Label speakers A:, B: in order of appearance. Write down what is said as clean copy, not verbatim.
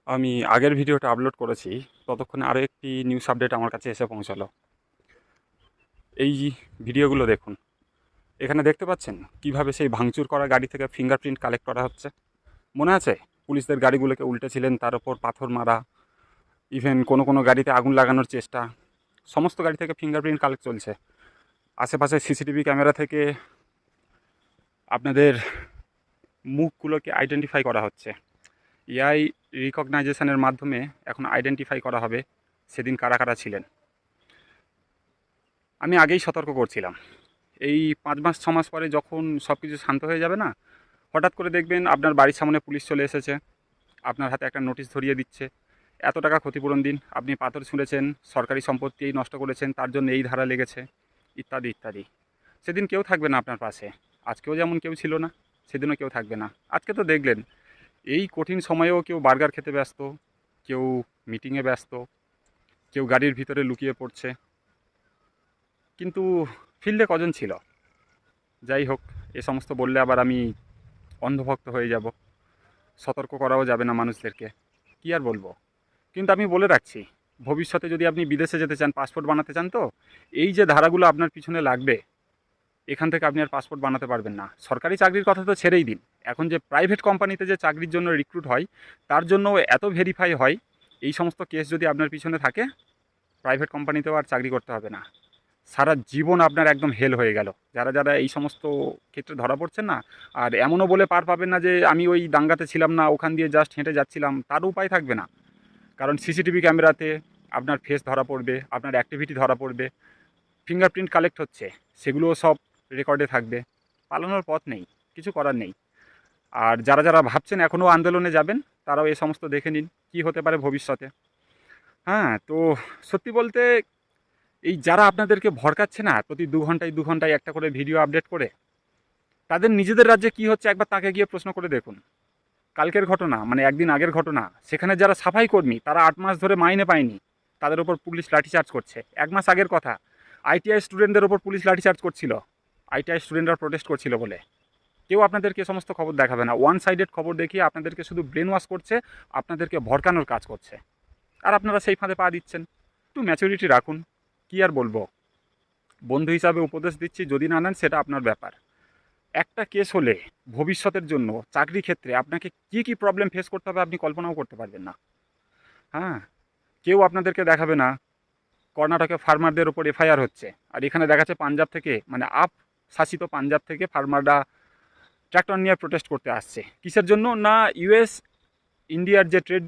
A: আমি আগের ভিডিওটা আপলোড করেছি, ততক্ষণে আরও একটি নিউজ আপডেট আমার কাছে এসে পৌঁছালো। এই ভিডিওগুলো দেখুন। এখানে দেখতে পাচ্ছেন কিভাবে সেই ভাঙচুর করা গাড়ি থেকে ফিঙ্গারপ্রিন্ট কালেক্ট করা হচ্ছে। মনে আছে পুলিশদের গাড়িগুলোকে উল্টেছিলেন, তার ওপর পাথর মারা, ইভেন কোনো কোনো গাড়িতে আগুন লাগানোর চেষ্টা। সমস্ত গাড়ি থেকে ফিঙ্গারপ্রিন্ট কালেক্ট চলছে। আশেপাশে সিসিটিভি ক্যামেরা থেকে আপনাদের মুখগুলোকে আইডেন্টিফাই করা হচ্ছে। এআই রিকগনাইজেশনের মাধ্যমে এখন আইডেন্টিফাই করা হবে সেদিন কারা কারা ছিলেন। আমি আগেই সতর্ক করছিলাম, এই 5 মাস 6 মাস পরে যখন সব কিছু শান্ত হয়ে যাবে না, হঠাৎ করে দেখবেন আপনার বাড়ির সামনে পুলিশ চলে এসেছে, আপনার হাতে একটা নোটিশ ধরিয়ে দিচ্ছে, এত টাকা ক্ষতিপূরণ দিন, আপনি পাথর ছুঁড়েছেন, সরকারি সম্পত্তি নষ্ট করেছেন, তার জন্য এই ধারা লেগেছে, ইত্যাদি ইত্যাদি। সেদিন কেউ থাকবে না আপনার পাশে। আজকেও যেমন কেউ ছিল না, সেদিনও কেউ থাকবে না। আজকে তো দেখলেন এই কঠিন সময়েও কেউ বার্গার খেতে ব্যস্ত, কেউ মিটিংয়ে ব্যস্ত, কেউ গাড়ির ভিতরে লুকিয়ে পড়ছে। কিন্তু ফিল্ডে কজন ছিল? যাই হোক, এ সমস্ত বললে আবার আমি অন্ধভক্ত হয়ে যাব, সতর্ক করাও যাবে না মানুষদেরকে, কী আর বলবো। কিন্তু আমি বলে রাখছি, ভবিষ্যতে যদি আপনি বিদেশে যেতে চান, পাসপোর্ট বানাতে চান, তো এই যে ধারাগুলো আপনার পিছনে লাগবে, এখান থেকে আপনি আর পাসপোর্ট বানাতে পারবেন না। সরকারি চাকরির কথা তো ছেড়েই দিন, এখন যে প্রাইভেট কোম্পানিতে যে চাকরির জন্য রিক্রুট হয়, তার জন্য এত ভেরিফাই হয়। এই সমস্ত কেস যদি আপনার পিছনে থাকে, প্রাইভেট কোম্পানিতেও আর চাকরি করতে হবে না। সারা জীবন আপনার একদম হেল হয়ে গেল। যারা যারা এই সমস্ত ক্ষেত্রে ধরা পড়ছেন না, আর এমনও বলে পার পাবেন না যে আমি ওই দাঙ্গাতে ছিলাম না, ওখান দিয়ে জাস্ট হেঁটে যাচ্ছিলাম, তার উপায় থাকবে না। কারণ সিসিটিভি ক্যামেরাতে আপনার ফেস ধরা পড়বে, আপনার অ্যাক্টিভিটি ধরা পড়বে, ফিঙ্গারপ্রিন্ট কালেক্ট হচ্ছে, সেগুলোও সব রেকর্ডে থাকবে। পালানোর পথ নেই, কিছু করার নেই। আর যারা যারা ভাবছেন এখনও আন্দোলনে যাবেন, তারাও এই সমস্ত দেখে নিন কী হতে পারে ভবিষ্যতে। হ্যাঁ, তো সত্যি বলতে এই যারা আপনাদেরকে ভড়কাচ্ছে না, প্রতি 2 ঘন্টায় 2 ঘন্টায় একটা করে ভিডিও আপডেট করে, তাদের নিজেদের রাজ্যে কী হচ্ছে একবার তাকে গিয়ে প্রশ্ন করে দেখুন। কালকের ঘটনা, মানে একদিন আগের ঘটনা, সেখানে যারা সাফাই কর্মী তারা 8 মাস ধরে মাইনে পায়নি, তাদের ওপর পুলিশ লাঠিচার্জ করছে। 1 মাস আগের কথা, আইটিআই স্টুডেন্টদের ওপর পুলিশ লাঠিচার্জ করছিল, আইটিআই স্টুডেন্টরা প্রোটেস্ট করছিল বলে। কেউ আপনাদেরকে সমস্ত খবর দেখাবে না, ওয়ান সাইডেড খবর দেখিয়ে আপনাদেরকে শুধু ব্রেন ওয়াশ করছে, আপনাদেরকে ভড়কানোর কাজ করছে। আর আপনারা সেই ফাঁদে পা দিচ্ছেন। একটু ম্যাচুরিটি রাখুন, কী আর বলবো। বন্ধু হিসাবে উপদেশ দিচ্ছি, যদি না নেন সেটা আপনার ব্যাপার। একটা কেস হলে ভবিষ্যতের জন্য চাকরি ক্ষেত্রে আপনাকে কী কী প্রবলেম ফেস করতে হবে আপনি কল্পনাও করতে পারবেন না। হ্যাঁ, কেউ আপনাদেরকে দেখাবে না কর্ণাটকে ফার্মারদের ওপর এফআইআর হচ্ছে, আর এখানে দেখাচ্ছে পাঞ্জাব থেকে, মানে আপ শাসিত পাঞ্জাব থেকে ফার্মাররা ট্র্যাক্টর নিয়ে প্রোটেস্ট করতে আসছে। কিসের জন্য? না, ইউএস ইন্ডিয়ার যে ট্রেড